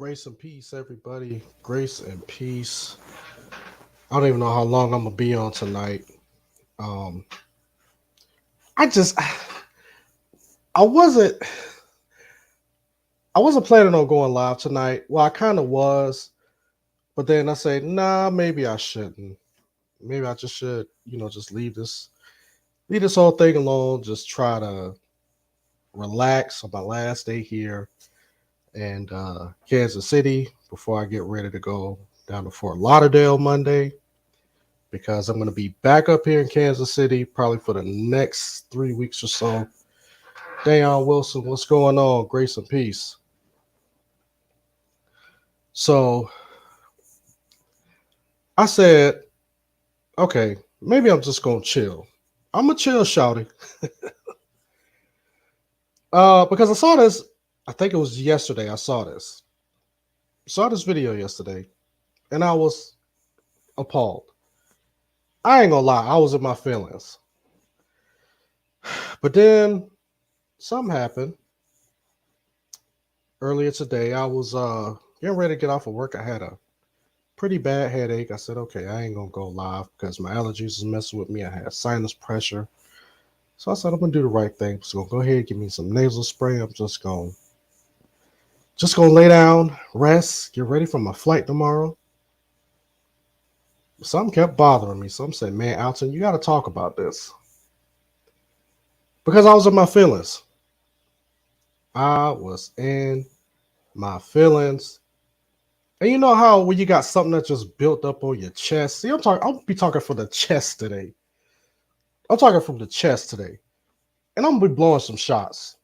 Grace and peace, everybody. Grace and peace. I don't even know how long I'm gonna be on tonight. Um, I just, I wasn't, I wasn't planning on going live tonight. Well, I kind of was, but then I say, nah, maybe I shouldn't. Maybe I just should, just leave this whole thing alone. Just try to relax on my last day here and Kansas City before I get ready to go down to Fort Lauderdale Monday because I'm going to be back up here in Kansas City probably for the next 3 weeks or so. Dayon Wilson, what's going on? Grace and peace. So I said, okay, maybe I'm just going to chill. I'm going to chill, shouty. Because I saw this, I think it was yesterday. I saw this video yesterday, and I was appalled. I ain't gonna lie, I was in my feelings. But then something happened earlier today. I was getting ready to get off of work. I had a pretty bad headache. I said, okay, I ain't gonna go live because my allergies was messing with me. I had sinus pressure. So I said I'm gonna do the right thing. So I'm gonna go ahead and give me some nasal spray. I'm just gonna lay down, rest, get ready for my flight tomorrow. Something kept bothering me. Some said, man, Alton, you gotta talk about this. Because I was in my feelings. I was in my feelings. And you know how when you got something that just built up on your chest. See, I'll be talking from the chest today. I'm talking from the chest today. And I'm gonna be blowing some shots.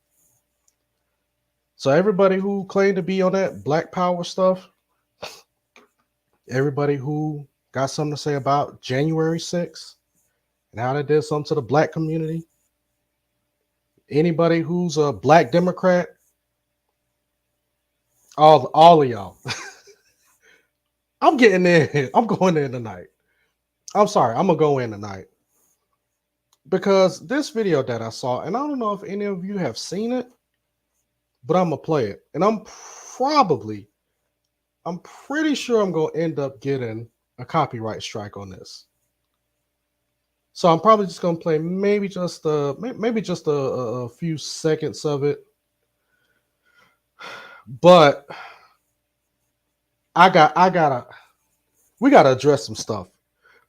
So everybody who claimed to be on that Black Power stuff, everybody who got something to say about January 6th and how they did something to the black community, anybody who's a black Democrat, all of y'all. I'm getting in. I'm going in tonight. I'm sorry, I'm gonna go in tonight. Because this video that I saw, and I don't know if any of you have seen it, but I'm gonna play it. And I'm pretty sure I'm gonna end up getting a copyright strike on this. So I'm probably just gonna play maybe just a few seconds of it. But we gotta address some stuff.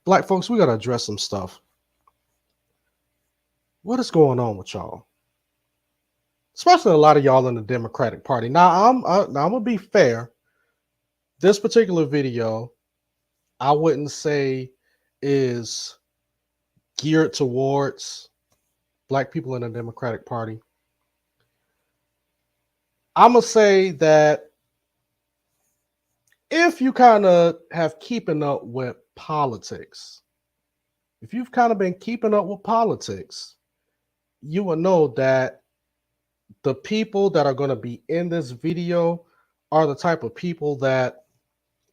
Black folks, we gotta address some stuff. What is going on with y'all? Especially a lot of y'all in the Democratic Party. Now I'm gonna be fair. This particular video, I wouldn't say is geared towards black people in the Democratic Party. I'm gonna say that if you kind of have keeping up with politics, if you've kind of been keeping up with politics, you will know that the people that are going to be in this video are the type of people that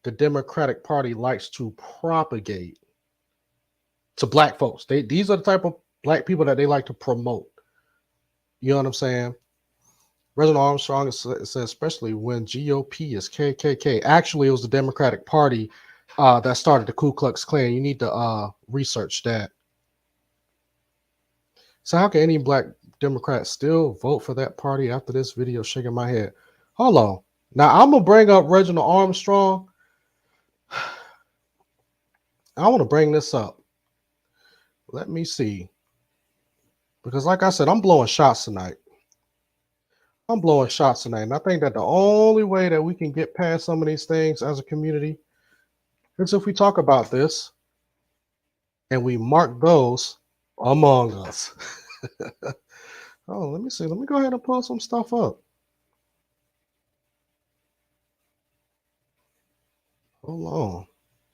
the Democratic Party likes to propagate to black folks. These are the type of black people that they like to promote. You know what I'm saying? Reginald Armstrong says, especially when GOP is KKK. Actually, it was the Democratic Party that started the Ku Klux Klan. You need to research that. So how can any black Democrat still vote for that party after this video? Shaking my head. Hold on. Now I'm gonna bring up Reginald Armstrong. I want to bring this up. Let me see. Because like I said, I'm blowing shots tonight. And I think that the only way that we can get past some of these things as a community is if we talk about this and we mark those among us. Oh, let me see. Let me go ahead and pull some stuff up. Hold on.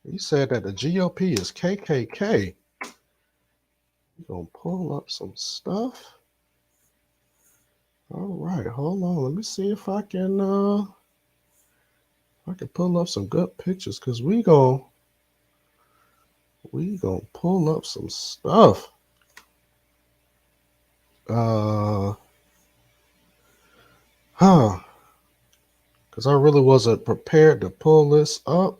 You said that the GOP is KKK. We're going to pull up some stuff. All right, hold on. Let me see if I can pull up some good pictures because we gonna pull up some stuff. Huh. because I really wasn't prepared to pull this up.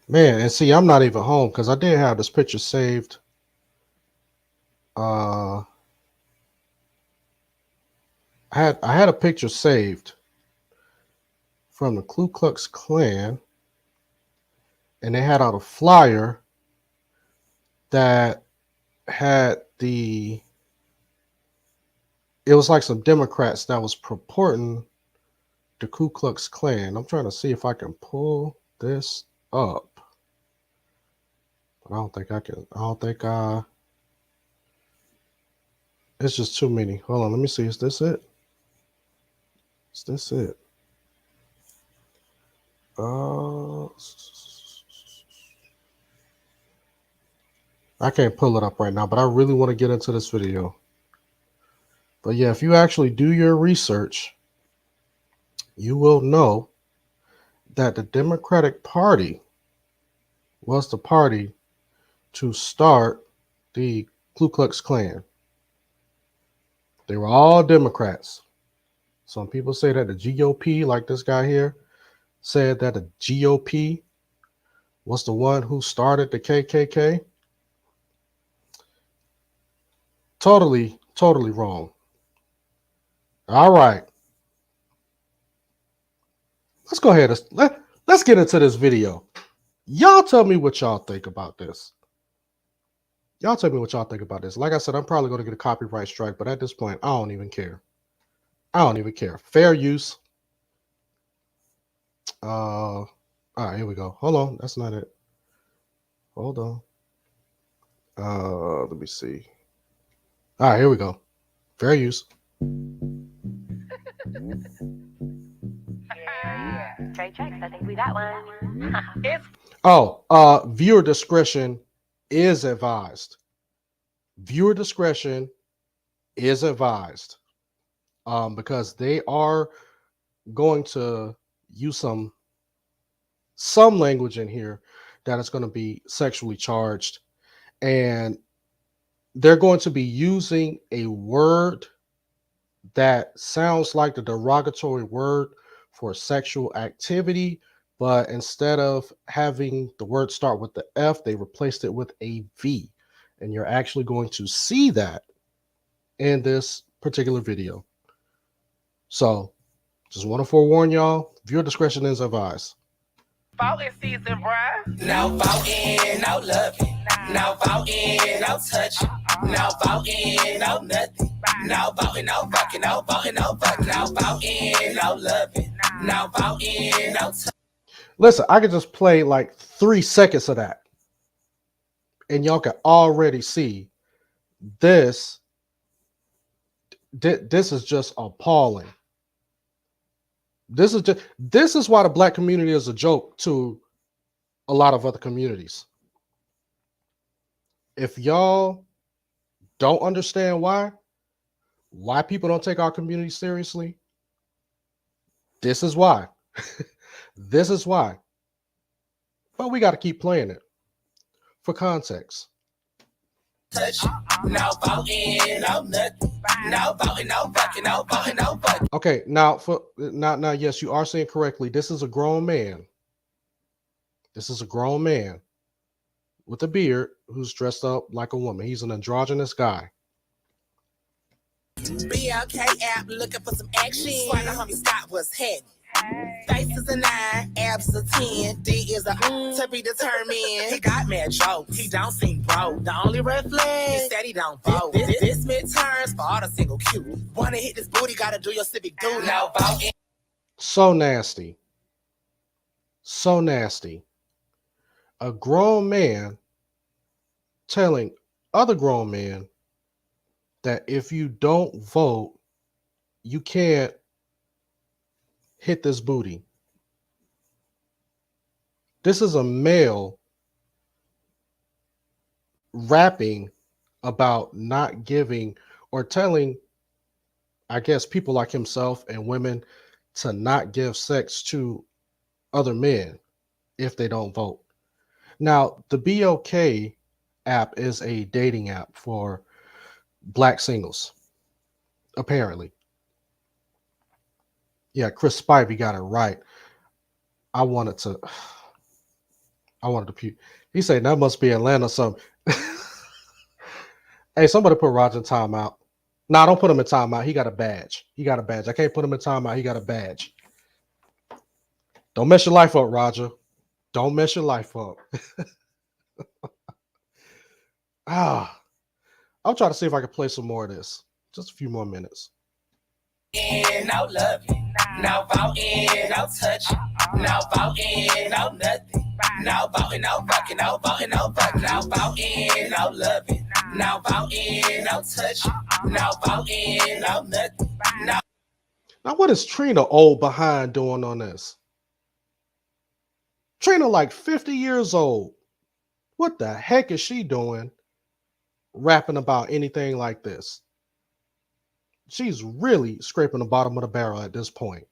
Man, and see, I'm not even home because I did have this picture saved. Uh, I had a picture saved from the Ku Klux Klan, and they had out a flyer that had it was like some Democrats that was purporting the Ku Klux Klan. I'm trying to see if I can pull this up, but I don't think I can. I don't think it's just too many. Hold on, let me see. Is this it? Is this it? I can't pull it up right now, but I really want to get into this video. But yeah, if you actually do your research, you will know that the Democratic Party was the party to start the Ku Klux Klan. They were all Democrats. Some people say that the GOP, like this guy here, said that the GOP was the one who started the KKK. Totally, totally wrong. All right. Let's go ahead. Let's get into this video. Y'all tell me what y'all think about this. Y'all tell me what y'all think about this. Like I said, I'm probably going to get a copyright strike, but at this point, I don't even care. I don't even care. Fair use. All right, here we go. Hold on. That's not it. Hold on. Let me see. All right, here we go. Fair use. Straight checks. I think we got one. Viewer discretion is advised. Viewer discretion is advised. Because they are going to use some language in here that is going to be sexually charged, and they're going to be using a word that sounds like the derogatory word for sexual activity, but instead of having the word start with the F, they replaced it with a V. And you're actually going to see that in this particular video. So just want to forewarn y'all, viewer discretion is advised. Voting season, bruh. No voting, no loving. No voting, no touching. No voting, no nothing. No voting, no fucking, no voting, no fucking. No voting, no loving. No voting, no touching. Listen, I could just play like 3 seconds of that, and y'all can already see this. This is just appalling. This is why the black community is a joke to a lot of other communities. If y'all don't understand why people don't take our community seriously, this is why. This is why. But we got to keep playing it for context. Touch. No voting, no nothing. No voting, no fucking, no voting, no fucking. Okay, now yes, you are saying correctly. This is a grown man. This is a grown man with a beard who's dressed up like a woman. He's an androgynous guy. BLK app looking for some action. Why the homie Scott was heavy. Face is a 9, abs a 10, D is a to be determined. He got mad jokes, he don't seem broke. The only red flag is that he don't vote. This midterms for all the single cute. Wanna hit this booty, gotta do your civic duty. No voting. So nasty. So nasty. A grown man telling other grown men that if you don't vote, you can't hit this booty. This is a male rapping about not giving or telling, I guess, people like himself and women to not give sex to other men if they don't vote. Now, the BOK app is a dating app for black singles, apparently. Yeah, Chris Spivey got it right. I wanted to puke. He said that must be Atlanta or something. Hey, somebody put Roger in timeout. Nah, don't put him in timeout. He got a badge. I can't put him in timeout. He got a badge. Don't mess your life up, Roger. Don't mess your life up. I'll try to see if I can play some more of this. Just a few more minutes. No loving, no voting, no touching, no voting, no nothing, no voting, no fucking, no voting, no fucking, no voting, no loving, no voting, no touching, no voting, no nothing, no. Now, what is Trina old behind doing on this? Trina, like 50 years old. What the heck is she doing rapping about anything like this? She's really scraping the bottom of the barrel at this point.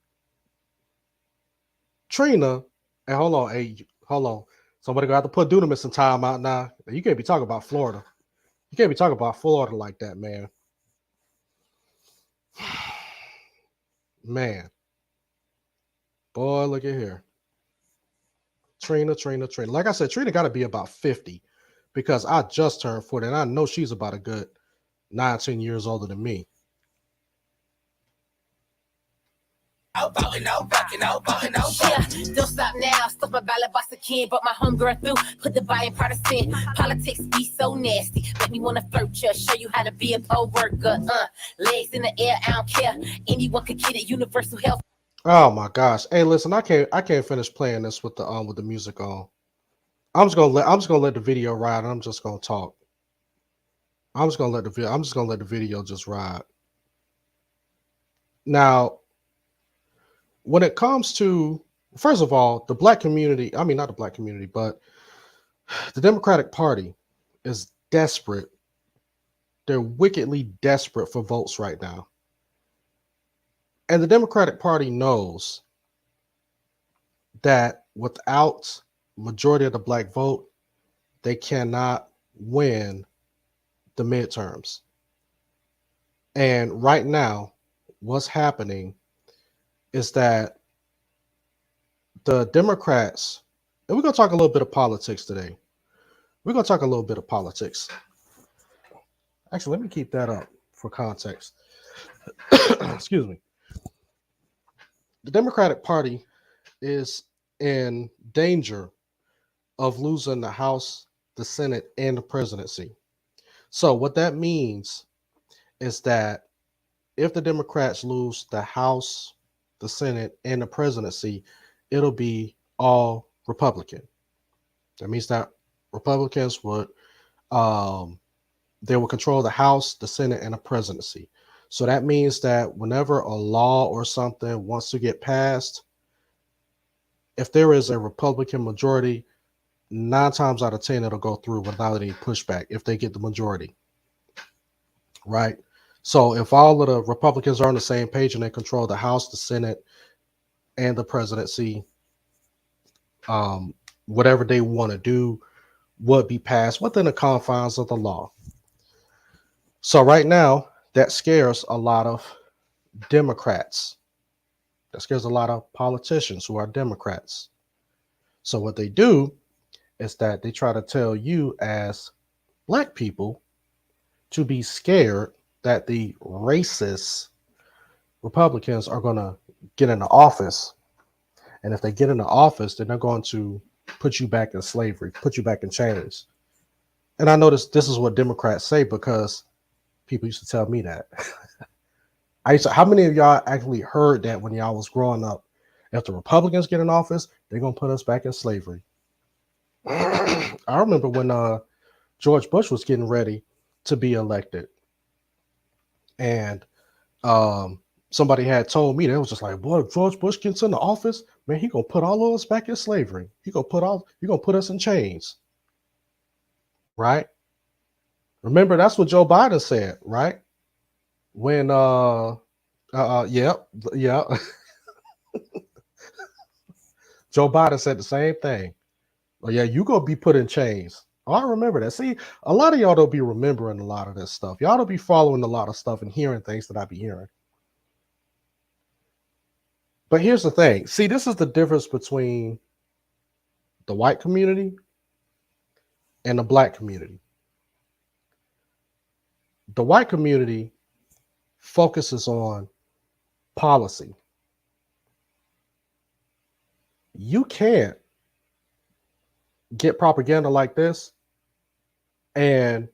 Trina, and hold on. Somebody gonna have to put Dunamis in timeout now. You can't be talking about Florida. You can't be talking about Florida like that, man. Man. Boy, look at here. Trina. Like I said, Trina got to be about 50 because I just turned 40 and I know she's about a good 19 years older than me. No voting, no fucking, no voting, no voting. Yeah, don't stop now. Stop my ballot box again. But my homegirl through. Put the buy in partisan. Politics be so nasty. Make me want to flirt you. Show you how to be a poll worker. Legs in the air, I don't care. Anyone could get it. Universal health. Oh my gosh. Hey, listen, I can't finish playing this with the music on. I'm just gonna let the video ride and I'm just gonna talk. I'm just gonna let the video just ride. Now, when it comes to, first of all, the black community, I mean, not the black community, but the Democratic Party is desperate. They're wickedly desperate for votes right now. And the Democratic Party knows that without majority of the black vote, they cannot win the midterms. And right now, what's happening is that the Democrats, and we're going to talk a little bit of politics today. Actually, let me keep that up for context. Excuse me. The Democratic Party is in danger of losing the House, the Senate, and the presidency. So what that means is that if the Democrats lose the House, the Senate, and the presidency, it'll be all Republican. That means that Republicans would they will control the House, the Senate, and the presidency. So that means that whenever a law or something wants to get passed, if there is a Republican majority, 9 times out of 10 it'll go through without any pushback if they get the majority. Right? So if all of the Republicans are on the same page and they control the House, the Senate, and the presidency, whatever they want to do would be passed within the confines of the law. So right now, that scares a lot of Democrats. That scares a lot of politicians who are Democrats. So what they do is that they try to tell you as black people to be scared that the racist Republicans are going to get into office. And if they get into office, then they're going to put you back in slavery, put you back in chains. And I noticed this is what Democrats say because people used to tell me that. How many of y'all actually heard that when y'all was growing up? If the Republicans get in office, they're going to put us back in slavery. I remember when George Bush was getting ready to be elected. And somebody had told me, they was just like, boy, if George Bush gets into office, man, he going to put all of us back in slavery. He going to put us in chains. Right? Remember, that's what Joe Biden said, right? When yeah. Joe Biden said the same thing. Oh, yeah, you gonna be put in chains. Oh, I remember that. See, a lot of y'all don't be remembering a lot of this stuff. Y'all don't be following a lot of stuff and hearing things that I be hearing. But here's the thing. See, this is the difference between the white community and the black community. The white community focuses on policy. You can't get propaganda like this and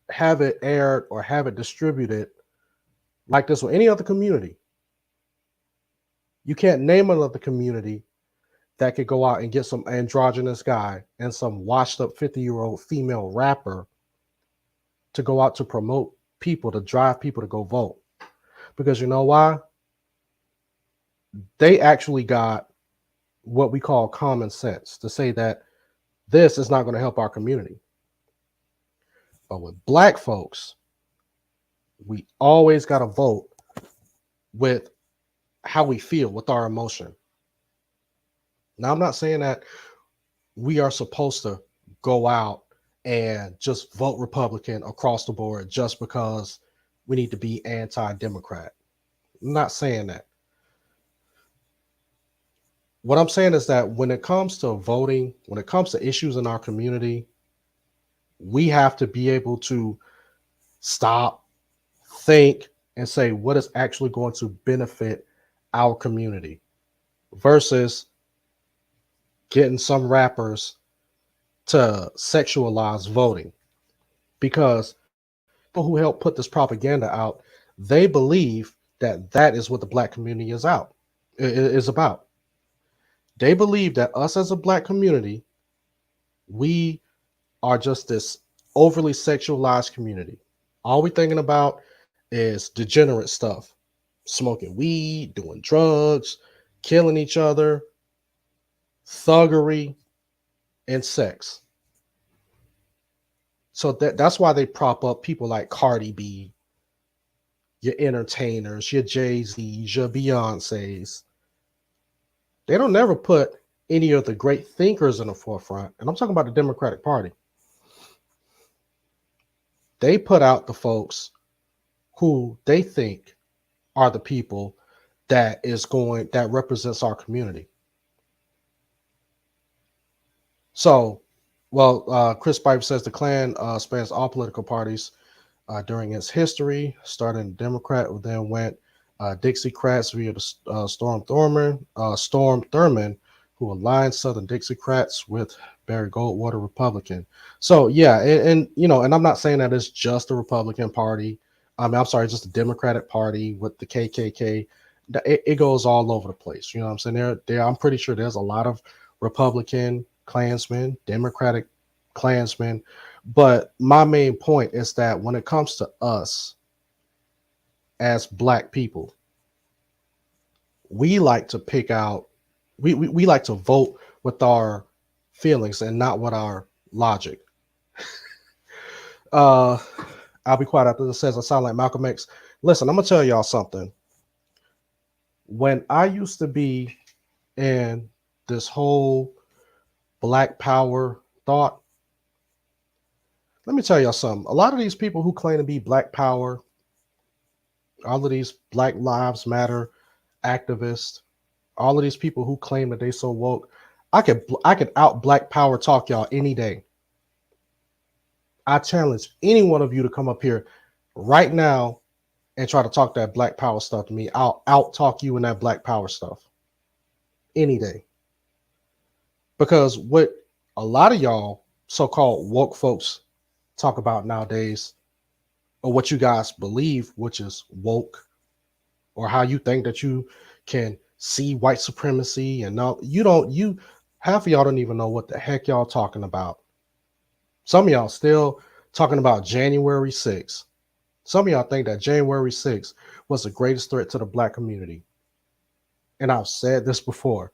have it aired or have it distributed like this with any other community. You can't name another community that could go out and get some androgynous guy and some washed up 50-year-old female rapper to go out to promote people, to drive people to go vote. Because you know why? They actually got what we call common sense to say that this is not going to help our community. But with black folks, we always got to vote with how we feel, with our emotion. Now, I'm not saying that we are supposed to go out and just vote Republican across the board just because we need to be anti-Democrat. I'm not saying that. What I'm saying is that when it comes to voting, when it comes to issues in our community, we have to be able to stop, think, and say what is actually going to benefit our community versus getting some rappers to sexualize voting. Because people who help put this propaganda out, they believe that that is what the black community is about. They believe that us as a black community, we are just this overly sexualized community. All we're thinking about is degenerate stuff, smoking weed, doing drugs, killing each other, thuggery, and sex. So that's why they prop up people like Cardi B, your entertainers, your Jay-Z's, your Beyonce's. They don't never put any of the great thinkers in the forefront. And I'm talking about the Democratic Party. They put out the folks who they think are the people that represents our community. So, Chris Piper says the Klan spans all political parties during its history, starting Democrat, then went Dixiecrats via the Storm Thurmond, who aligned Southern Dixiecrats with Barry Goldwater, Republican. So yeah, and I'm not saying that it's just the Republican Party. I'm sorry, just the Democratic Party with the KKK. It goes all over the place. You know what I'm saying? I'm pretty sure there's a lot of Republican Klansmen, Democratic Klansmen. But my main point is that when it comes to us as black people, we like to pick out, we like to vote with our feelings and not with our logic. I'll be quiet after this says I sound like Malcolm X. Listen, I'm gonna tell y'all something. When I used to be in this whole Black Power thought, let me tell y'all something. A lot of these people who claim to be Black Power, all of these Black Lives Matter activists, all of these people who claim that they so woke, I could out Black Power talk y'all any day. I challenge any one of you to come up here right now and try to talk that Black Power stuff to me. I'll out talk you in that Black Power stuff any day. Because what a lot of y'all so-called woke folks talk about nowadays, or what you guys believe, which is woke, or how you think that you can see white supremacy and all, half of y'all don't even know what the heck y'all talking about. Some of y'all still talking about January 6th. Some of y'all think that January 6th was the greatest threat to the black community. And I've said this before.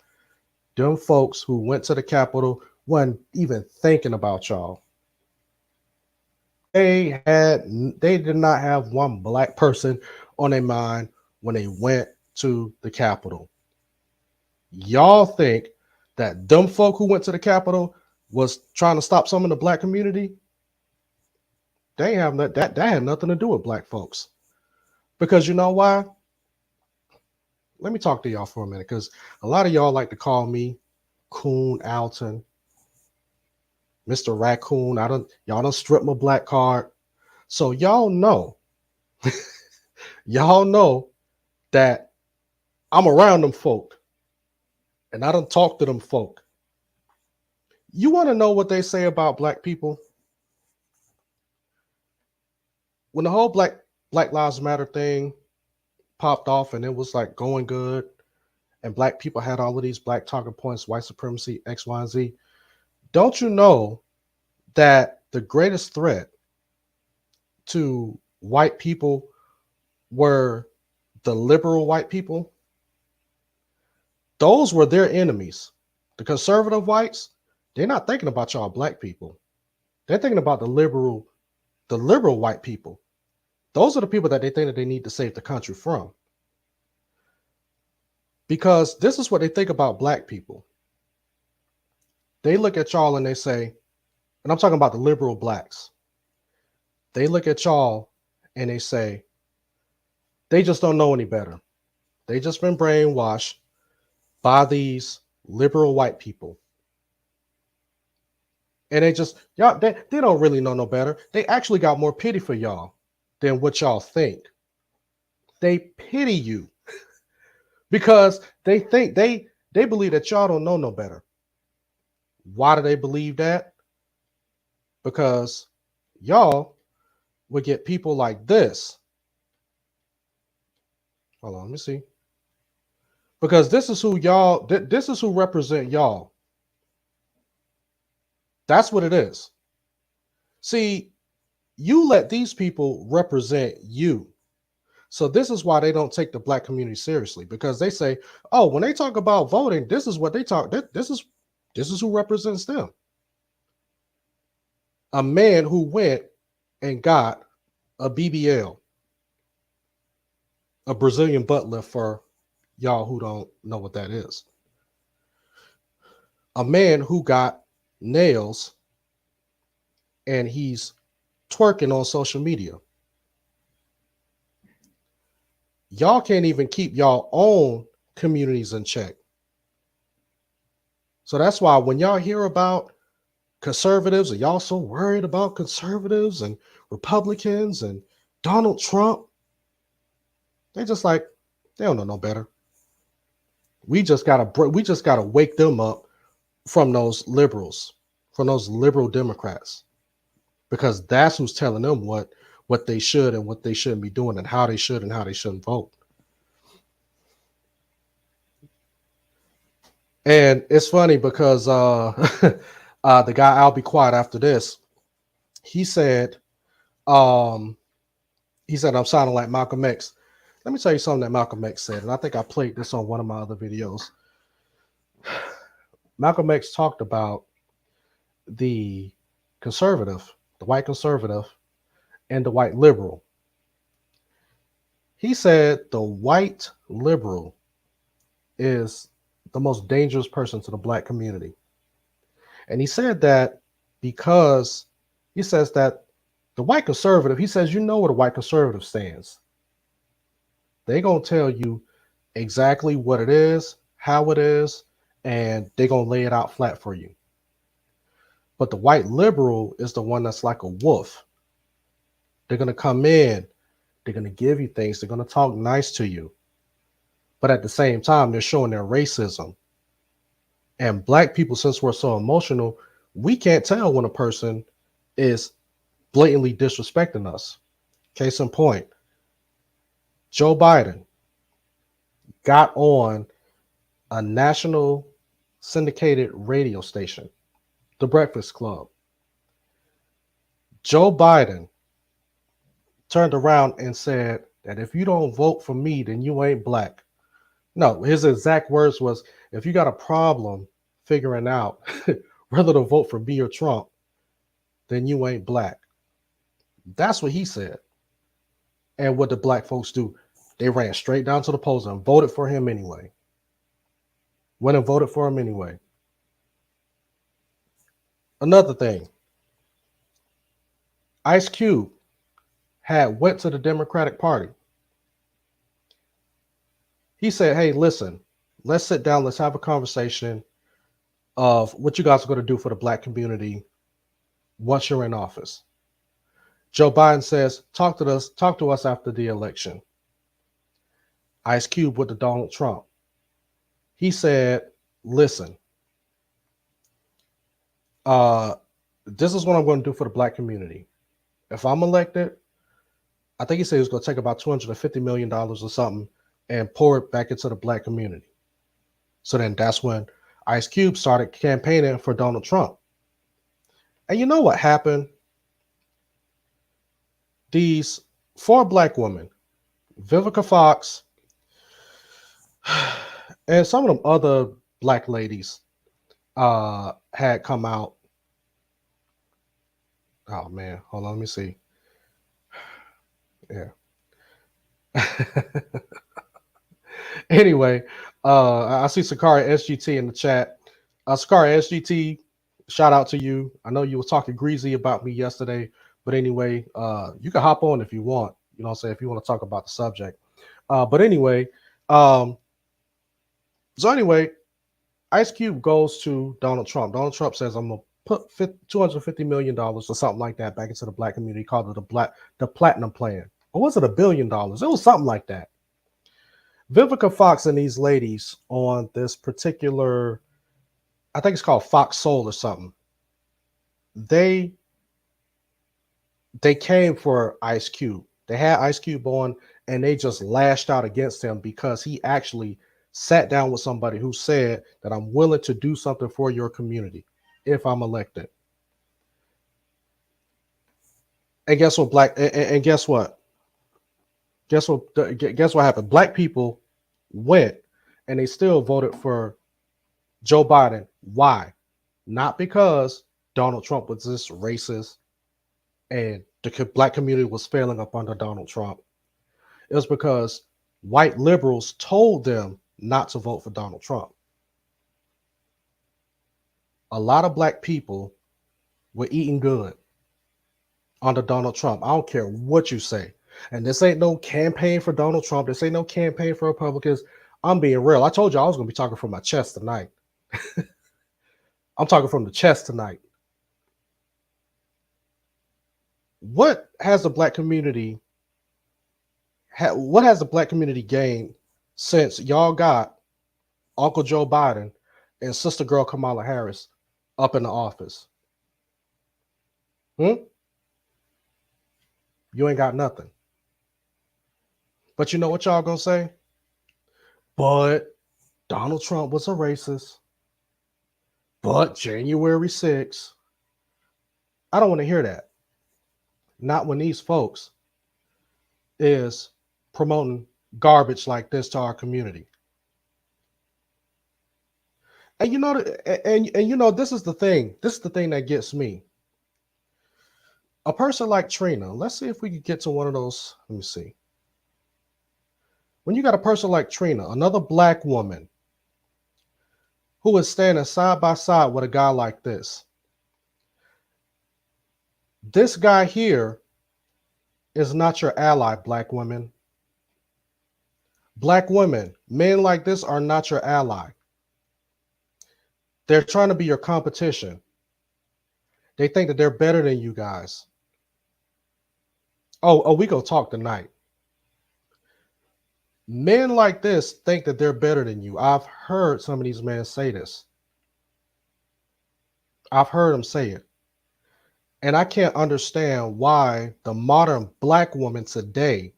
Them folks who went to the Capitol wasn't even thinking about y'all. They did not have one black person on their mind when they went to the Capitol. Y'all think that dumb folk who went to the Capitol was trying to stop some in the black community? They have that had nothing to do with black folks. Because you know why? let me talk to y'all for a minute, because a lot of y'all like to call me Coon Alton, Mr. Raccoon. Y'all don't strip my black card. So y'all know that I'm around them folk and I don't talk to them folk. You want to know what they say about black people? When the whole Black Lives Matter thing popped off and it was like going good, and black people had all of these black talking points, white supremacy, X, Y, and Z. Don't you know that the greatest threat to white people were the liberal white people? Those were their enemies. The conservative whites, they're not thinking about y'all black people. They're thinking about the liberal white people. Those are the people that they think that they need to save the country from. Because this is what they think about black people. They look at y'all and they say, and I'm talking about the liberal blacks. They look at y'all and they say, they just don't know any better. They just been brainwashed by these liberal white people. And they don't really know no better. They actually got more pity for y'all than what y'all think. They pity you because they think they believe that y'all don't know no better. Why do they believe that? Because y'all would get people like this. Hold on, let me see. Because this is who y'all, this is who represent y'all. That's what it is. See, you let these people represent you. So this is why they don't take the black community seriously, because they say, oh, when they talk about voting, this is what they talk. This is who represents them. A man who went and got a BBL, a Brazilian butt lift, for y'all who don't know what that is. A man who got nails and he's twerking on social media. Y'all can't even keep y'all own communities in check. So that's why when y'all hear about conservatives, and y'all so worried about conservatives and Republicans and Donald Trump, they just like, they don't know no better. We just gotta wake them up from those liberals, from those liberal Democrats, because that's who's telling them what they should and what they shouldn't be doing, and how they should and how they shouldn't vote. And it's funny because the guy, I'll be quiet after this, he said I'm sounding like Malcolm X. Let me tell you something that Malcolm X said, and I think I played this on one of my other videos. Malcolm X talked about the conservative, the white conservative, and the white liberal. He said the white liberal is the most dangerous person to the black community. And he said that because he says that the white conservative, he says, you know what a white conservative stands. They're going to tell you exactly what it is, how it is, and they're going to lay it out flat for you. But the white liberal is the one that's like a wolf. They're going to come in, they're going to give you things, they're going to talk nice to you. But at the same time, they're showing their racism. And black people, since we're so emotional, we can't tell when a person is blatantly disrespecting us. Case in point, Joe Biden got on a national syndicated radio station, The Breakfast Club. Joe Biden turned around and said that if you don't vote for me, then you ain't black. No, his exact words was, if you got a problem figuring out whether to vote for me or Trump, then you ain't black. That's what he said. And what did black folks do? They ran straight down to the polls and voted for him anyway. Went and voted for him anyway. Another thing, Ice Cube had went to the Democratic Party. He said, hey, listen, let's sit down, let's have a conversation of what you guys are going to do for the black community once you're in office. Joe Biden says, talk to us after the election. Ice Cube with the Donald Trump. He said, listen, this is what I'm going to do for the black community. If I'm elected, I think he said he was going to take about $250 million or something and pour it back into the black community. So then that's when Ice Cube started campaigning for Donald Trump. And you know what happened? These 4 black women, Vivica Fox, and some of them other black ladies had come out. Oh man, hold on, let me see. Yeah. Anyway, I see Sakari SGT in the chat. Sakari SGT, shout out to you. I know you were talking greasy about me yesterday, but anyway, you can hop on if you want. You know what I'm saying? If you want to talk about the subject. But anyway, so anyway, Ice Cube goes to Donald Trump. Donald Trump says, I'm going to put $250 million or something like that back into the black community. He called it the Platinum Plan. Or was it $1 billion? It was something like that. Vivica Fox and these ladies on this particular, I think it's called Fox Soul or something. They came for Ice Cube. They had Ice Cube on and they just lashed out against him because he actually sat down with somebody who said that I'm willing to do something for your community if I'm elected. And guess what, and guess what? Guess what happened? Black people went and they still voted for Joe Biden. Why? Not because Donald Trump was this racist and the black community was failing up under Donald Trump. It was because white liberals told them not to vote for Donald Trump. A lot of black people were eating good under Donald Trump. I don't care what you say. And this ain't no campaign for Donald Trump. This ain't no campaign for Republicans. I'm being real. I told you I was going to be talking from my chest tonight. I'm talking from the chest tonight. What has the black community gained since y'all got Uncle Joe Biden and Sister Girl Kamala Harris up in the office? You ain't got nothing. But you know what y'all gonna say? But Donald Trump was a racist. But January 6th. I don't want to hear that. Not when these folks is promoting garbage like this to our community. And you know, and you know, this is the thing. This is the thing that gets me. A person like Trina, let's see if we can get to one of those. Let me see. When you got a person like Trina, another black woman who is standing side by side with a guy like this guy here is not your ally, black women. Black women, men like this are not your ally. They're trying to be your competition. They think that they're better than you guys. Oh, we gonna talk tonight. Men like this think that they're better than you. I've heard some of these men say this. I've heard them say it. And I can't understand why the modern black woman today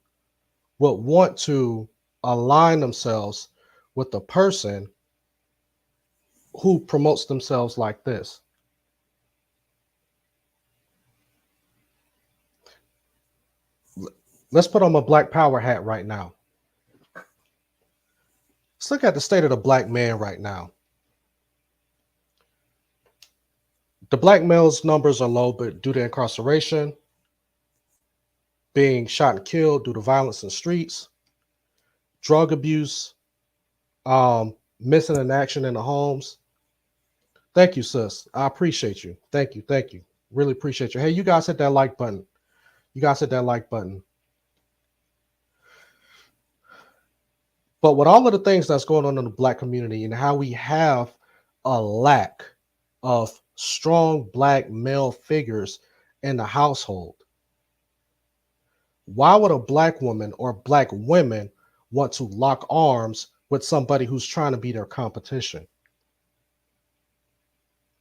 would want to align themselves with the person who promotes themselves like this. Let's put on my black power hat right now. Let's look at the state of the black man right now. The black male's numbers are low, but due to incarceration, being shot and killed due to violence in the streets, drug abuse, missing in action in the homes. Thank you, sis. I appreciate you. Thank you. Thank you. Really appreciate you. Hey, you guys hit that like button. But with all of the things that's going on in the black community and how we have a lack of strong black male figures in the household, why would a black woman or black women want to lock arms with somebody who's trying to be their competition?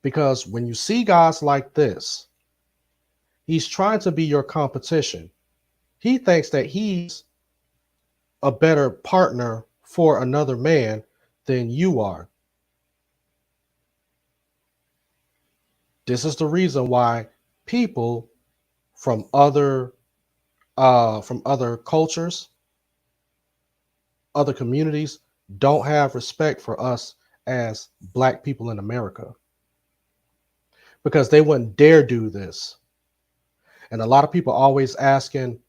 Because when you see guys like this, he's trying to be your competition. He thinks that he's a better partner for another man than you are. This is the reason why people from other cultures, other communities don't have respect for us as black people in America, because they wouldn't dare do this. And a lot of people always asking,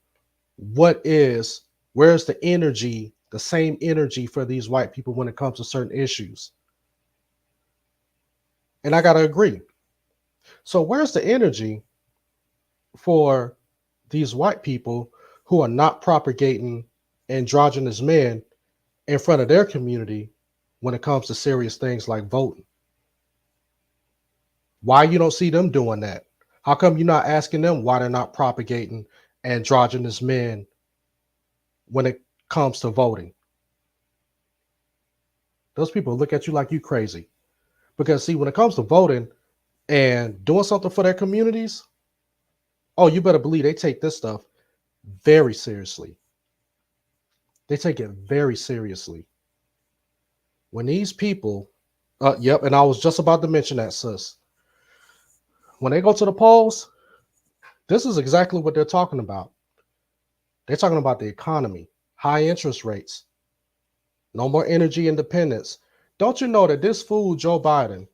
where's the energy, the same energy for these white people when it comes to certain issues? And I got to agree. So where's the energy for these white people who are not propagating androgynous men in front of their community when it comes to serious things like voting? Why you don't see them doing that? How come you're not asking them why they're not propagating androgynous men when it comes to voting? Those people look at you like you crazy. Because see, when it comes to voting and doing something for their communities, oh, you better believe they take this stuff very seriously. They take it very seriously. When these people, yep, and I was just about to mention that, sis. When they go to the polls, this is exactly what they're talking about. They're talking about the economy, high interest rates, no more energy independence. Don't you know that this fool, Joe Biden,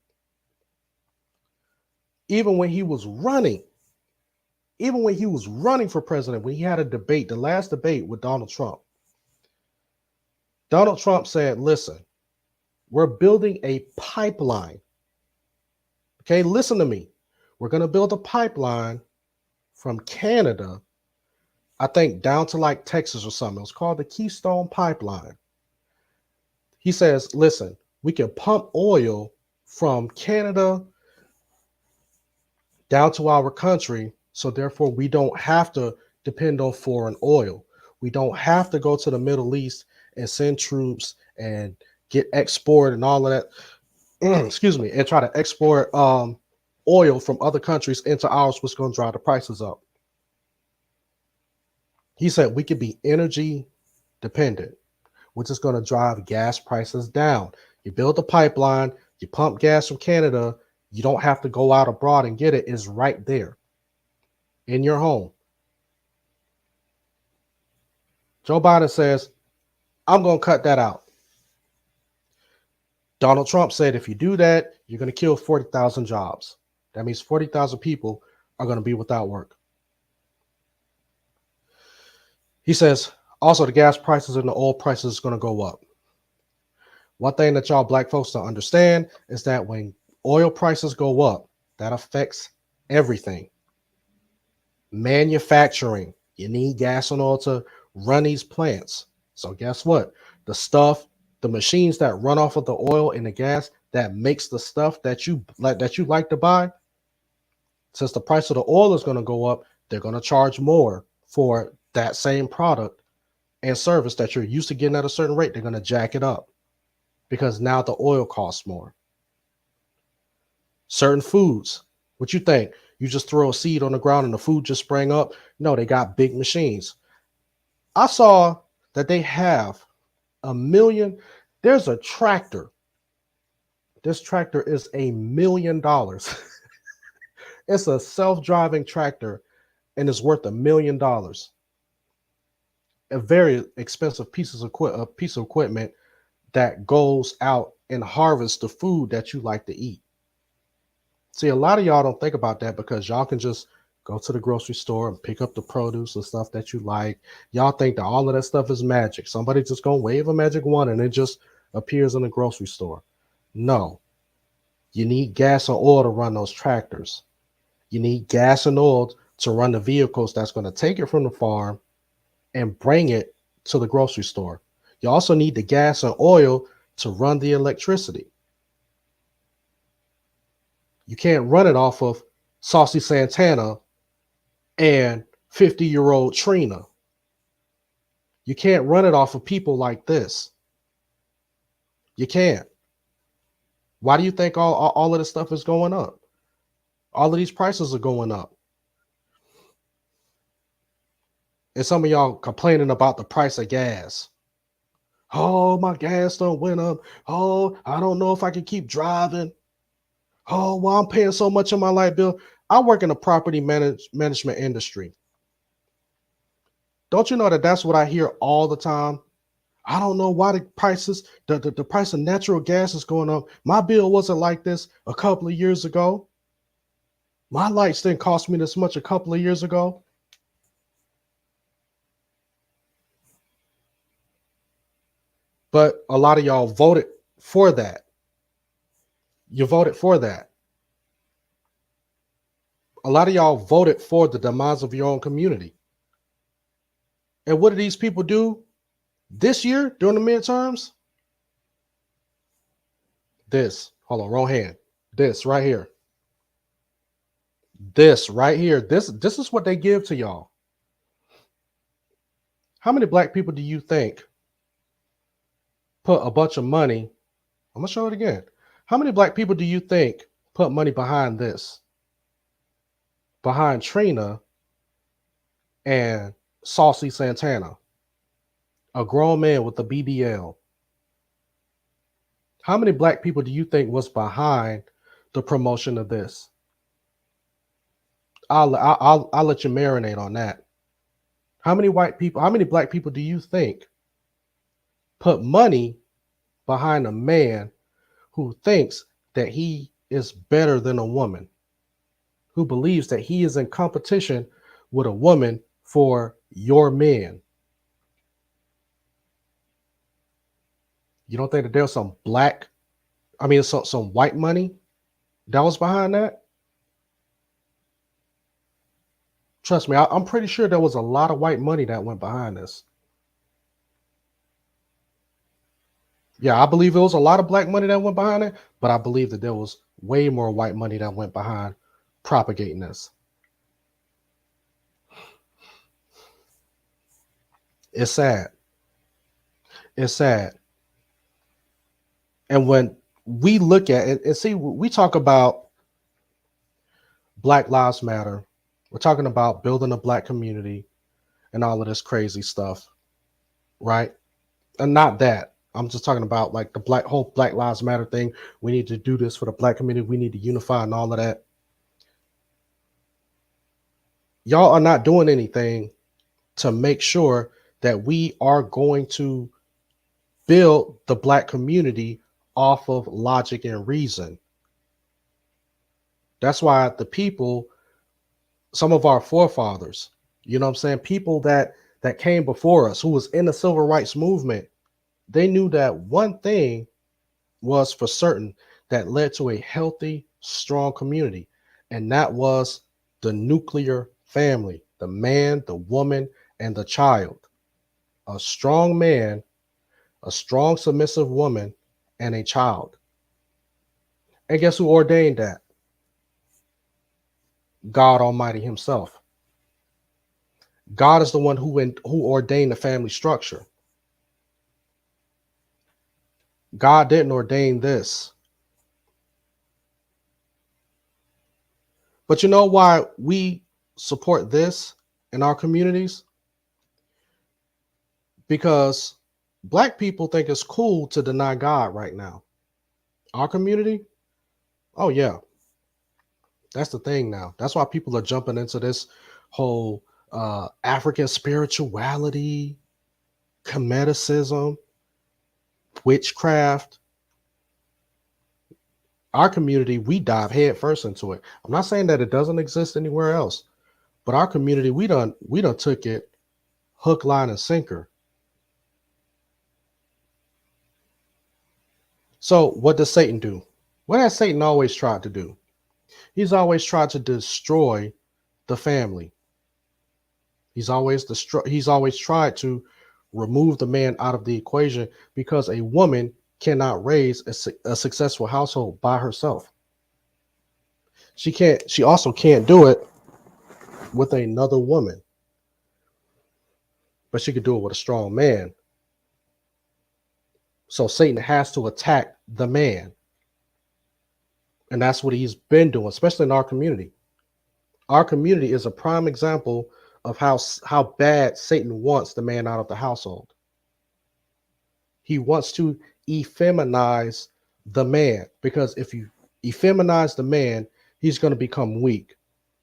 even when he was running for president, when he had a debate, the last debate with Donald Trump said, listen, we're building a pipeline. Okay, listen to me. We're going to build a pipeline from Canada, I think down to like Texas or something. It was called the Keystone Pipeline. He says, listen, we can pump oil from Canada down to our country, so therefore we don't have to depend on foreign oil. We don't have to go to the Middle East and send troops and get export and all of that. Excuse me, and try to export oil from other countries into ours, which is going to drive the prices up. He said we could be energy dependent, which is going to drive gas prices down. You build a pipeline, you pump gas from Canada, you don't have to go out abroad and get it. It's right there in your home. Joe Biden says, I'm going to cut that out. Donald Trump said, if you do that, you're going to kill 40,000 jobs. That means 40,000 people are going to be without work. He says, also, the gas prices and the oil prices is going to go up. One thing that y'all black folks don't understand is that when oil prices go up, that affects everything. Manufacturing, you need gas and oil to run these plants. So guess what? The machines that run off of the oil and the gas that makes the stuff that you like to buy, since the price of the oil is going to go up, they're going to charge more for that same product and service that you're used to getting at a certain rate. They're going to jack it up because now the oil costs more. Certain foods, what you think? You just throw a seed on the ground and the food just sprang up? No, they got big machines. I saw that they have there's a tractor. This tractor is $1 million. It's a self-driving tractor and it's worth $1 million. A very expensive piece of equipment that goes out and harvests the food that you like to eat. See, a lot of y'all don't think about that because y'all can just go to the grocery store and pick up the produce and stuff that you like. Y'all think that all of that stuff is magic. Somebody's just going to wave a magic wand and it just appears in the grocery store. No. You need gas and oil to run those tractors. You need gas and oil to run the vehicles that's going to take it from the farm and bring it to the grocery store. You also need the gas and oil to run the electricity. You can't run it off of Saucy Santana and 50-year-old Trina. You can't run it off of people like this. You can't. Why do you think all of this stuff is going up? All of these prices are going up. And some of y'all complaining about the price of gas. Oh, my gas done went up. Oh, I don't know if I can keep driving. Oh, well, I'm paying so much on my light bill. I work in the property management industry. Don't you know that that's what I hear all the time? I don't know why the prices, the price of natural gas is going up. My bill wasn't like this a couple of years ago. My lights didn't cost me this much a couple of years ago. But a lot of y'all voted for that. You voted for that. A lot of y'all voted for the demise of your own community. And what did these people do this year during the midterms? This, hold on, wrong hand. This right here. This right here. This is what they give to y'all. How many black people do you think put a bunch of money? I'm gonna show it again. How many black people do you think put money behind this? Behind Trina and Saucy Santana, a grown man with a BBL. How many black people do you think was behind the promotion of this? I'll let you marinate on that. How many white people, how many black people do you think put money behind a man who thinks that he is better than a woman, who believes that he is in competition with a woman for your man? You don't think that there's some some white money that was behind that? Trust me, I'm pretty sure there was a lot of white money that went behind this. Yeah, I believe it was a lot of black money that went behind it, but I believe that there was way more white money that went behind propagating this. It's sad. It's sad. And when we look at it and see, we talk about Black Lives Matter, we're talking about building a black community and all of this crazy stuff, right? And not that. I'm just talking about like the whole Black Lives Matter thing. We need to do this for the black community. We need to unify and all of that. Y'all are not doing anything to make sure that we are going to build the black community off of logic and reason. That's why the people, some of our forefathers, you know what I'm saying, people that came before us, who was in the civil rights movement, they knew that one thing was for certain that led to a healthy, strong community, and that was the nuclear family, the man, the woman, and the child. A strong man, a strong, submissive woman, and a child. And guess who ordained that? God Almighty himself. God is the one who ordained the family structure. God didn't ordain this. But you know why we support this in our communities? Because black people think it's cool to deny God right now. Our community? Oh, yeah. That's the thing now. That's why people are jumping into this whole African spirituality, Comedicism, witchcraft. Our community, we dive head first into it. I'm not saying that it doesn't exist anywhere else, but our community, we done took it hook, line, and sinker. So what does Satan do? What has Satan always tried to do? He's always tried to destroy the family. He's always tried to remove the man out of the equation because a woman cannot raise a successful household by herself. She also can't do it with another woman, but she could do it with a strong man. So Satan has to attack the man. And that's what he's been doing, especially in our community. Our community is a prime example of how bad Satan wants the man out of the household. He wants to effeminize the man, because if you effeminize the man, he's going to become weak.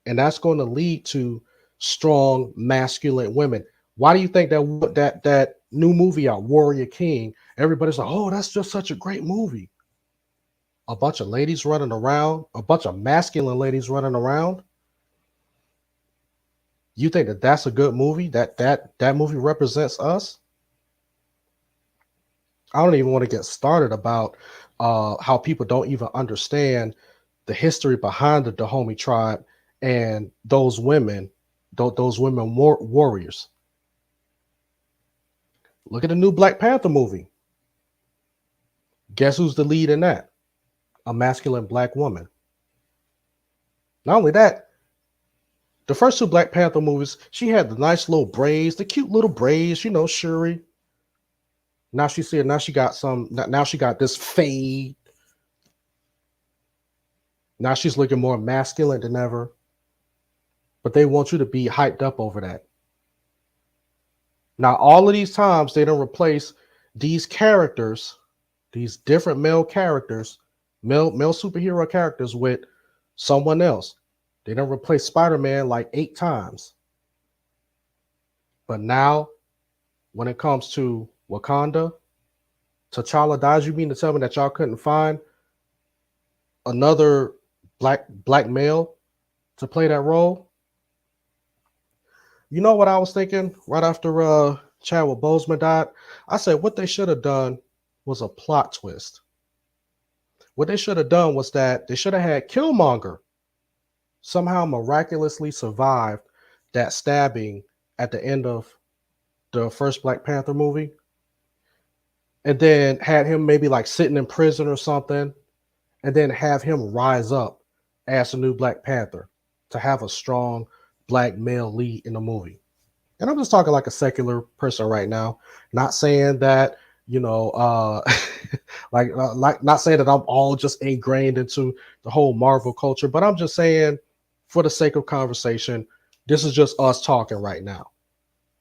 And that's going to lead to strong masculine women. Why do you think that new movie out, Warrior King, everybody's like, oh, that's just such a great movie? A bunch of ladies running around, a bunch of masculine ladies running around. You think that that's a good movie? That movie represents us? I don't even want to get started about how people don't even understand the history behind the Dahomey tribe and those women, those women warriors. Look at the new Black Panther movie. Guess who's the lead in that? A masculine black woman. Not only that, the first two Black Panther movies, she had the nice little braids, the cute little braids, you know, Shuri. Now she got this fade. Now she's looking more masculine than ever. But they want you to be hyped up over that. Now, all of these times they don't replace these characters, these different male characters, male superhero characters with someone else. They don't replace Spider-Man like 8 times. But now, when it comes to Wakanda, T'Challa dies, you mean to tell me that y'all couldn't find another black male to play that role? You know what I was thinking right after Chadwick Boseman died? I said what they should have done was a plot twist. What they should have done was that they should have had Killmonger somehow miraculously survived that stabbing at the end of the first Black Panther movie, and then had him maybe like sitting in prison or something, and then have him rise up as the new Black Panther to have a strong black male lead in the movie. And I'm just talking like a secular person right now, not saying that, you know, like not saying that I'm all just ingrained into the whole Marvel culture, but I'm just saying, for the sake of conversation, this is just us talking right now.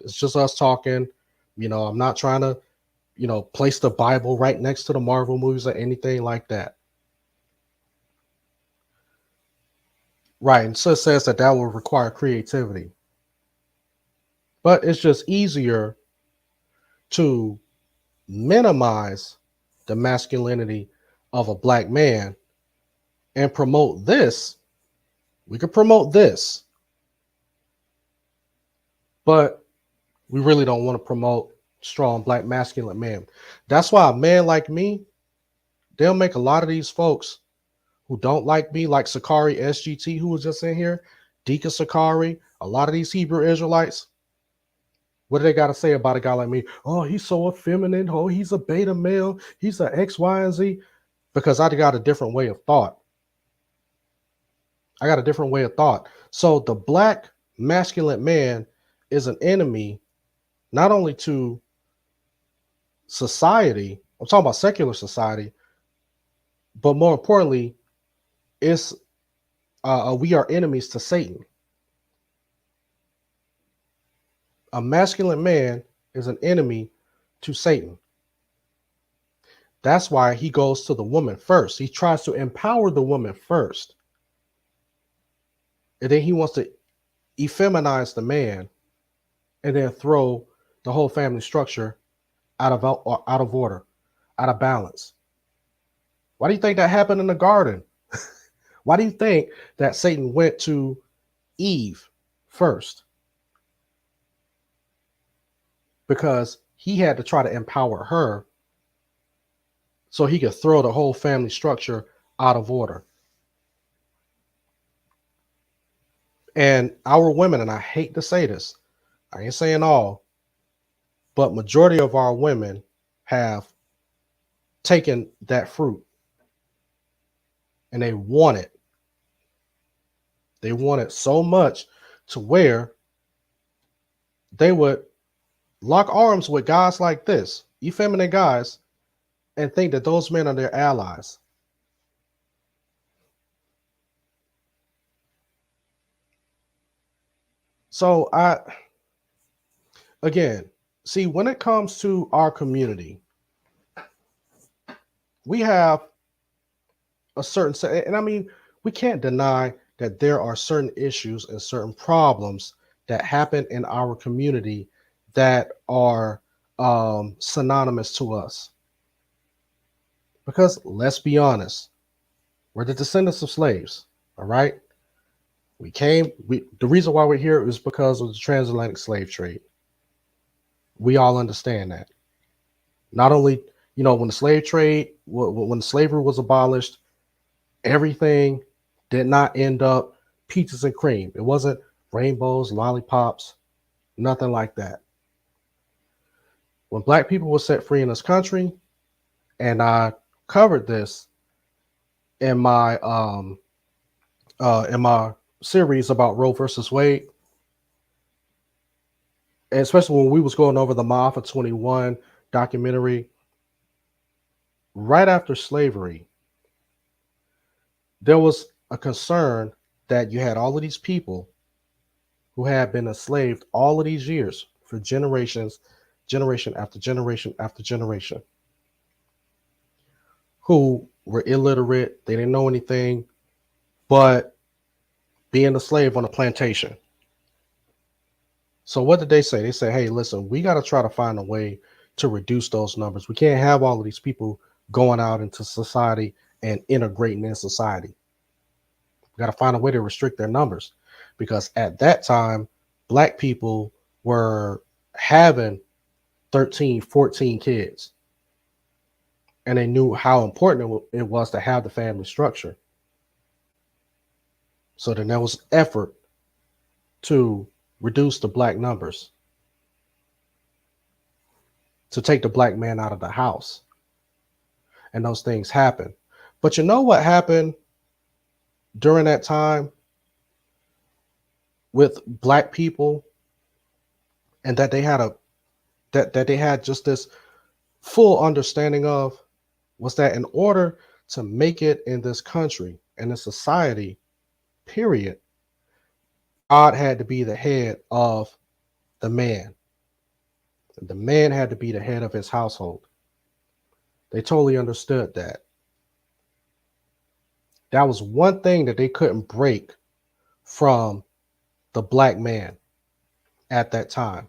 It's just us talking. You know, I'm not trying to, you know, place the Bible right next to the Marvel movies or anything like that. Right. And so it says that will require creativity. But it's just easier to minimize the masculinity of a black man and promote this. We could promote this, but we really don't want to promote strong black masculine men. That's why a man like me, they'll make a lot of these folks who don't like me, like Sakari SGT, who was just in here, Deacon Sakari, a lot of these Hebrew Israelites, what do they got to say about a guy like me? Oh, he's so effeminate. Oh, he's a beta male. He's an X, Y, and Z. Because I got a different way of thought. So the black masculine man is an enemy, not only to society, I'm talking about secular society, but more importantly, we are enemies to Satan. A masculine man is an enemy to Satan. That's why he goes to the woman first. He tries to empower the woman first. And then he wants to effeminize the man and then throw the whole family structure out of order, out of balance. Why do you think that happened in the garden? Why do you think that Satan went to Eve first? Because he had to try to empower her so he could throw the whole family structure out of order. And our women, and I hate to say this, I ain't saying all, but majority of our women have taken that fruit and they want it. They want it so much to where they would lock arms with guys like this, effeminate guys, and think that those men are their allies. So again, see, when it comes to our community, we have a certain set, and I mean, we can't deny that there are certain issues and certain problems that happen in our community that are synonymous to us. Because let's be honest, we're the descendants of slaves, all right? The reason why we're here is because of the transatlantic slave trade. We all understand that. Not only, when the slave trade, when slavery was abolished, everything did not end up peaches and cream. It wasn't rainbows, lollipops, nothing like that. When Black people were set free in this country, and I covered this in my series about Roe versus Wade, and especially when we was going over the Maafa 21 documentary, right after slavery, there was a concern that you had all of these people who had been enslaved all of these years for generations, generation after generation after generation, who were illiterate, they didn't know anything but being a slave on a plantation. So what did they say? They said, hey, listen, we got to try to find a way to reduce those numbers. We can't have all of these people going out into society and integrating in society. We got to find a way to restrict their numbers, because at that time, Black people were having 13, 14 kids. And they knew how important it was to have the family structure. So then there was effort to reduce the Black numbers, to take the Black man out of the house. And those things happen. But you know what happened during that time with Black people, and that they had that they had just this full understanding of, was that in order to make it in this country and in society, period, God had to be the head of the man. The man had to be the head of his household. They totally understood that. That was one thing that they couldn't break from the Black man at that time.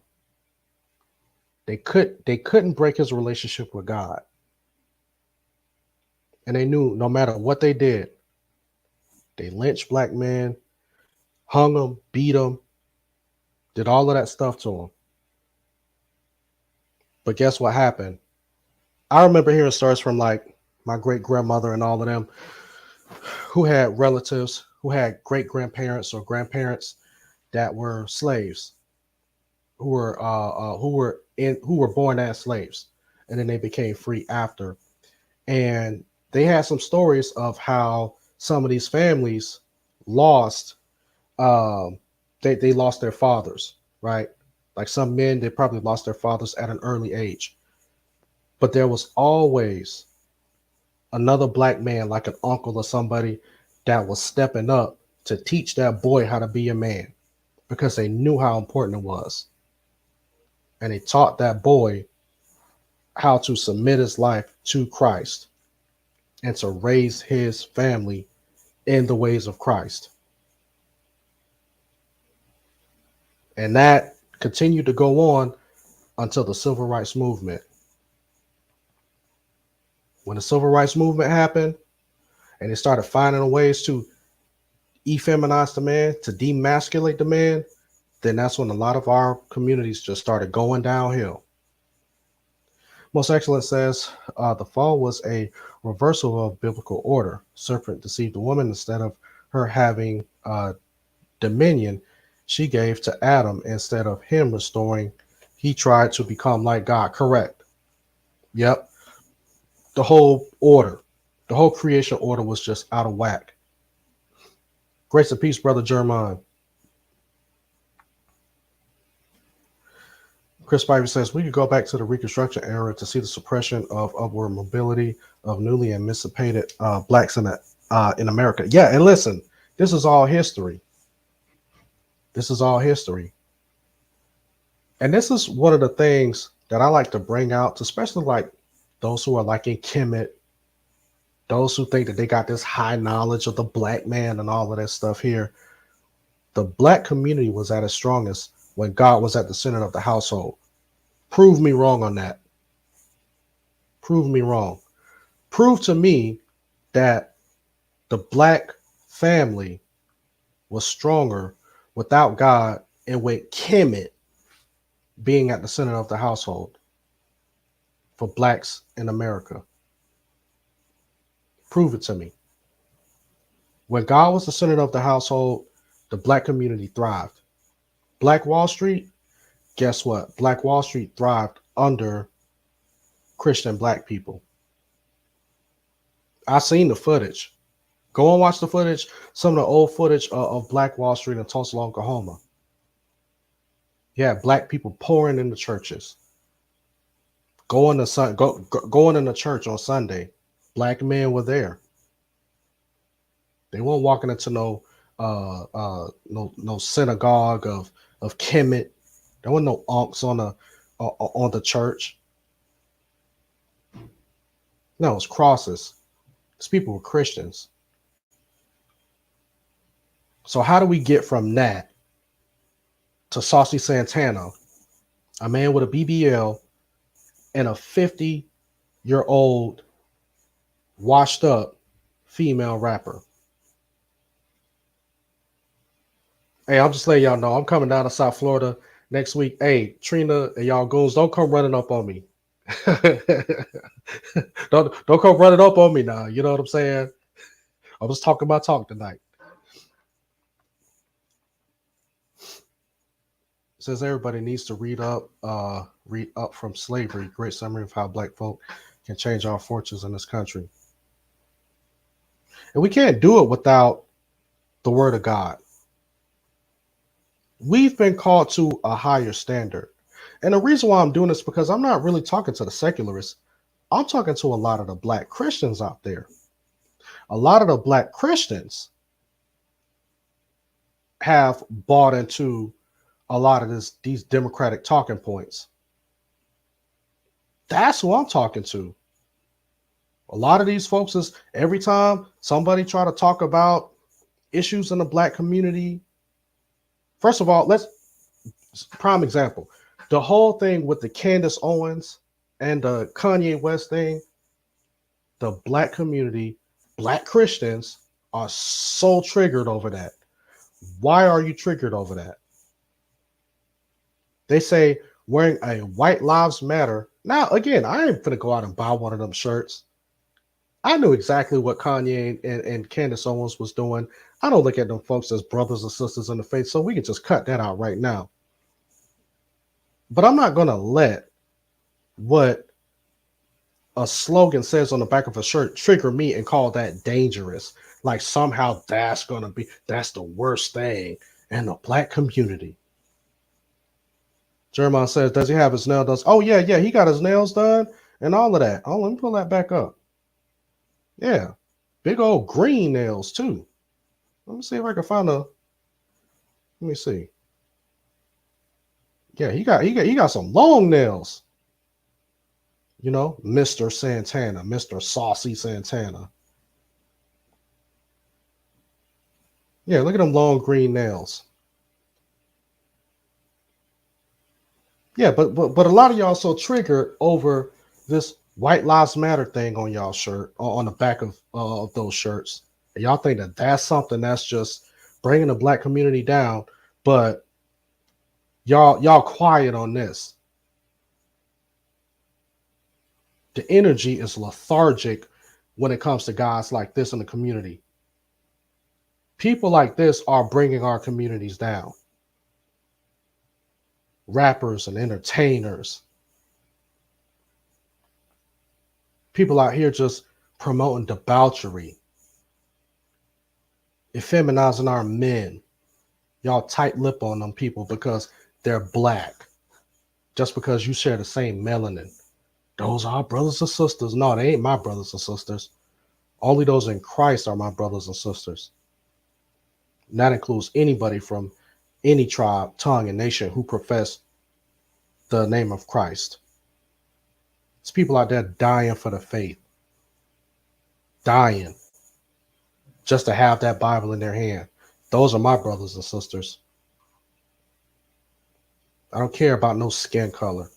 They couldn't break his relationship with God. And they knew no matter what they did, they lynched Black men, hung them, beat them, did all of that stuff to them. But guess what happened? I remember hearing stories from like my great grandmother and all of them who had relatives, who had great grandparents or grandparents that were slaves, who were born as slaves, and then they became free after. And they had some stories of how some of these families lost, they lost their fathers, right? Like some men, they probably lost their fathers at an early age. But there was always another Black man, like an uncle or somebody, that was stepping up to teach that boy how to be a man, because they knew how important it was. And they taught that boy how to submit his life to Christ and to raise his family in the ways of Christ. And that continued to go on until the Civil Rights Movement. When the Civil Rights Movement happened and they started finding ways to effeminize the man, to demasculate the man, then that's when a lot of our communities just started going downhill. Most Excellent says the fall was a reversal of biblical order. Serpent deceived the woman. Instead of her having dominion, she gave to Adam instead of him restoring He tried to become like God. Correct. Yep. The whole order, the whole creation order was just out of whack. Grace and peace, brother Jeremiah. Chris Spivey says we could go back to the Reconstruction era to see the suppression of upward mobility of newly emancipated blacks in America. Yeah, and listen, this is all history. This is all history. And this is one of the things that I like to bring out, especially like those who are like in Kemet, those who think that they got this high knowledge of the black man and all of that stuff here. The black community was at its strongest when God was at the center of the household. Prove me wrong on that. Prove me wrong. Prove to me that the black family was stronger without God and with Kemet being at the center of the household for blacks in America. Prove it to me. When God was the center of the household, the black community thrived. Black Wall Street, guess what? Black Wall Street thrived under Christian black people. I seen the footage. Go and watch the footage, some of the old footage of Black Wall Street in Tulsa, Oklahoma. Yeah, black people pouring into churches. Going into church on Sunday. Black men were there. They weren't walking into no synagogue of Kemet. There were no unks on the church. No, it was crosses. These people were Christians. So how do we get from that to Saucy Santana, a man with a BBL and a 50-year-old washed up female rapper? Hey, I'm just letting y'all know I'm coming down to South Florida next week. Hey, Trina and y'all goons, don't come running up on me. don't come running up on me now. You know what I'm saying? I'm just talking my talk tonight. It says everybody needs to read up from slavery. Great summary of how black folk can change our fortunes in this country. And we can't do it without the word of God. We've been called to a higher standard. And the reason why I'm doing this is because I'm not really talking to the secularists. I'm talking to a lot of the black Christians out there. A lot of the black Christians have bought into a lot of these democratic talking points. That's who I'm talking to. A lot of these folks is every time somebody try to talk about issues in the black community. First of all, prime example, the whole thing with the Candace Owens and the Kanye West thing, the black community, black Christians are so triggered over that. Why are you triggered over that? They say wearing a White Lives Matter. Now, again, I ain't gonna go out and buy one of them shirts. I knew exactly what Kanye and Candace Owens was doing. I don't look at them folks as brothers and sisters in the faith, so we can just cut that out right now. But I'm not gonna let what a slogan says on the back of a shirt trigger me and call that dangerous. Like somehow that's the worst thing in the black community. Jeremiah says, does he have his nails done? Oh, yeah, he got his nails done and all of that. Oh, let me pull that back up. Yeah, big old green nails too. Let me see if I can find let me see. Yeah, he got some long nails. You know, Mr. Santana, Mr. Saucy Santana. Yeah, look at them long green nails. Yeah, but a lot of y'all so triggered over this White Lives Matter thing on y'all shirt, on the back of those shirts. And y'all think that that's something that's just bringing the black community down, but y'all quiet on this. The energy is lethargic when it comes to guys like this in the community. People like this are bringing our communities down. rappers and entertainers. People out here just promoting debauchery, effeminizing our men. Y'all tight lip on them people because they're black. Just because you share the same melanin. Those are our brothers and sisters. No, they ain't my brothers and sisters. Only those in Christ are my brothers and sisters. And that includes anybody from any tribe, tongue, and nation who profess the name of Christ. There's people out there dying for the faith. Dying. Just to have that Bible in their hand. Those are my brothers and sisters. I don't care about no skin color.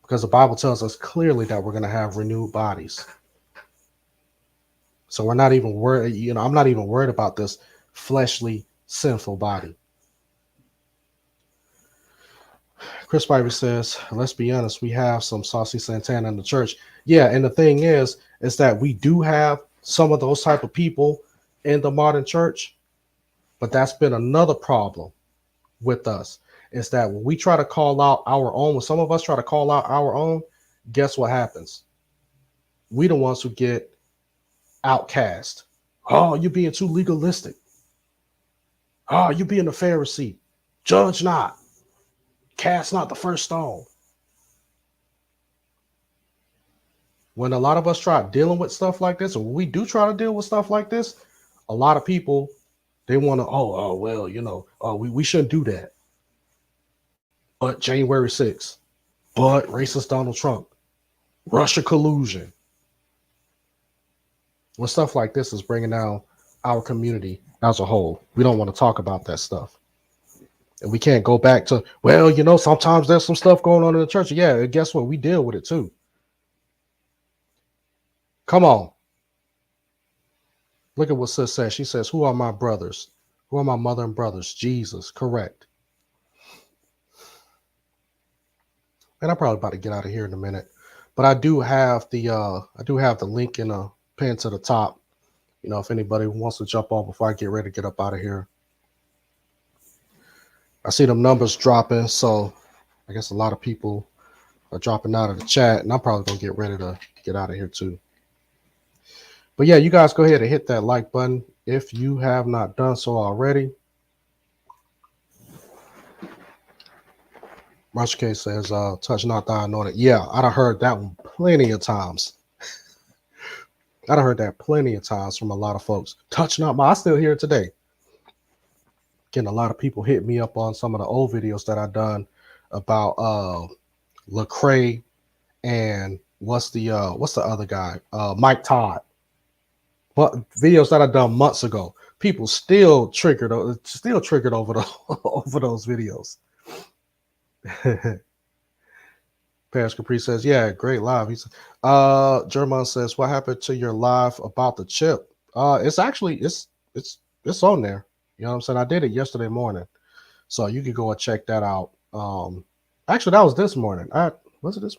Because the Bible tells us clearly that we're going to have renewed bodies. So we're not even worried, I'm not even worried about this fleshly, sinful body. Chris Piper says, let's be honest, we have some Saucy Santana in the church. Yeah, and the thing is that we do have some of those type of people in the modern church, but that's been another problem with us, is that when we try to call out our own, when some of us try to call out our own, guess what happens? We the ones who get outcast. Oh, you're being too legalistic. Oh, you're being a Pharisee. Judge not. Cast not the first stone. When a lot of us try dealing with stuff like this, or when we do try to deal with stuff like this, a lot of people, they want to, we shouldn't do that. But January 6th, but racist Donald Trump, Russia collusion. When stuff like this is bringing down our community as a whole, we don't want to talk about that stuff. And we can't go back to, sometimes there's some stuff going on in the church. Yeah, guess what? We deal with it too. Come on. Look at what Sis says. She says, who are my brothers? Who are my mother and brothers? Jesus. Correct. And I'm probably about to get out of here in a minute. But I do have the link in a pin to the top. If anybody wants to jump on before I get ready to get up out of here. I see them numbers dropping, so I guess a lot of people are dropping out of the chat, and I'm probably gonna get ready to get out of here too. But yeah, you guys go ahead and hit that like button if you have not done so already. Marshall K says, touch not thy anointed. Yeah, I done heard that one plenty of times. I done heard that plenty of times from a lot of folks. Touch not my, I still hear it today. Getting a lot of people hit me up on some of the old videos that I've done about Lecrae and what's the other guy? Mike Todd. But videos that I've done months ago. People still triggered over over those videos. Paris Capri says, yeah, great live. He said, German says, what happened to your live about the chip? It's actually it's on there. You know what I'm saying? I did it yesterday morning. So you can go and check that out. Actually, that was this morning. Was it this?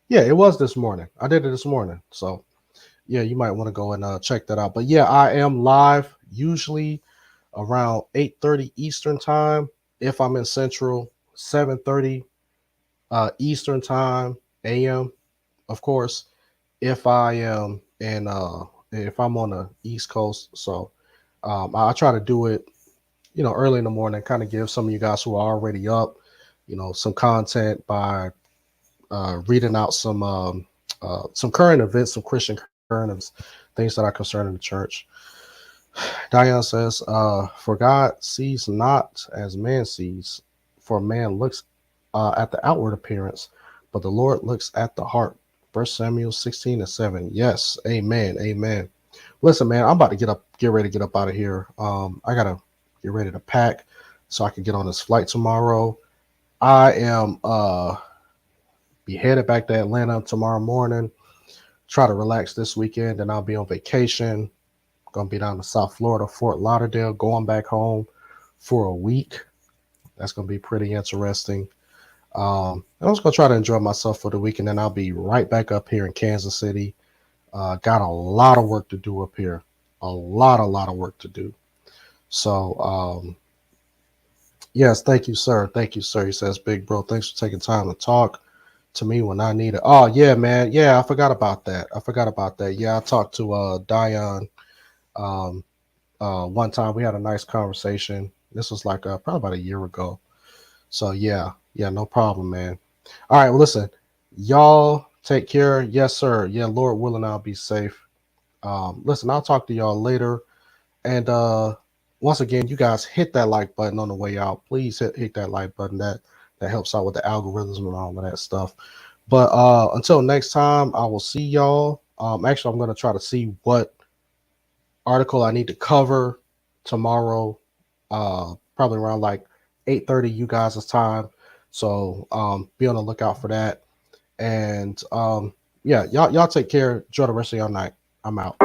Yeah, it was this morning. I did it this morning. So yeah, you might want to go and check that out. But yeah, I am live usually around 8:30 Eastern time. If I'm in Central, 7:30 Eastern time, AM, of course. If I am if I'm on the East Coast. So I try to do it, early in the morning, kind of give some of you guys who are already up, some content by reading out some current events, some Christian current events, things that are concerning the church. Diane says, for God sees not as man sees, for man looks at the outward appearance, but the Lord looks at the heart. 1 Samuel 16:7. Yes, amen, amen. Listen, man, I'm about to get ready to get up out of here. I gotta get ready to pack so I can get on this flight tomorrow. I am be headed back to Atlanta tomorrow morning. Try to relax this weekend, and I'll be on vacation. Gonna be down to South Florida, Fort Lauderdale, going back home for a week. That's gonna be pretty interesting. I'm just gonna try to enjoy myself for the weekend, and I'll be right back up here in Kansas City. Got a lot of work to do up here. A lot of work to do. So Yes, thank you, sir. Thank you, sir. He says, "Big bro, thanks for taking time to talk to me when I need it." Oh yeah, man. Yeah, I forgot about that. I forgot about that. Yeah, I talked to Dion um one time. We had a nice conversation. This was like probably about a year ago. So yeah, no problem, man. All right, well listen, y'all take care. Yes, sir. Yeah, Lord willing, I'll be safe. Listen, I'll talk to y'all later. And once again, you guys hit that like button on the way out. Please hit that like button. That helps out with the algorithms and all of that stuff. But until next time, I will see y'all. Actually, I'm gonna try to see what article I need to cover tomorrow. Probably around like 8:30 you guys' time. So be on the lookout for that. And yeah, y'all take care. Enjoy the rest of your night. I'm out.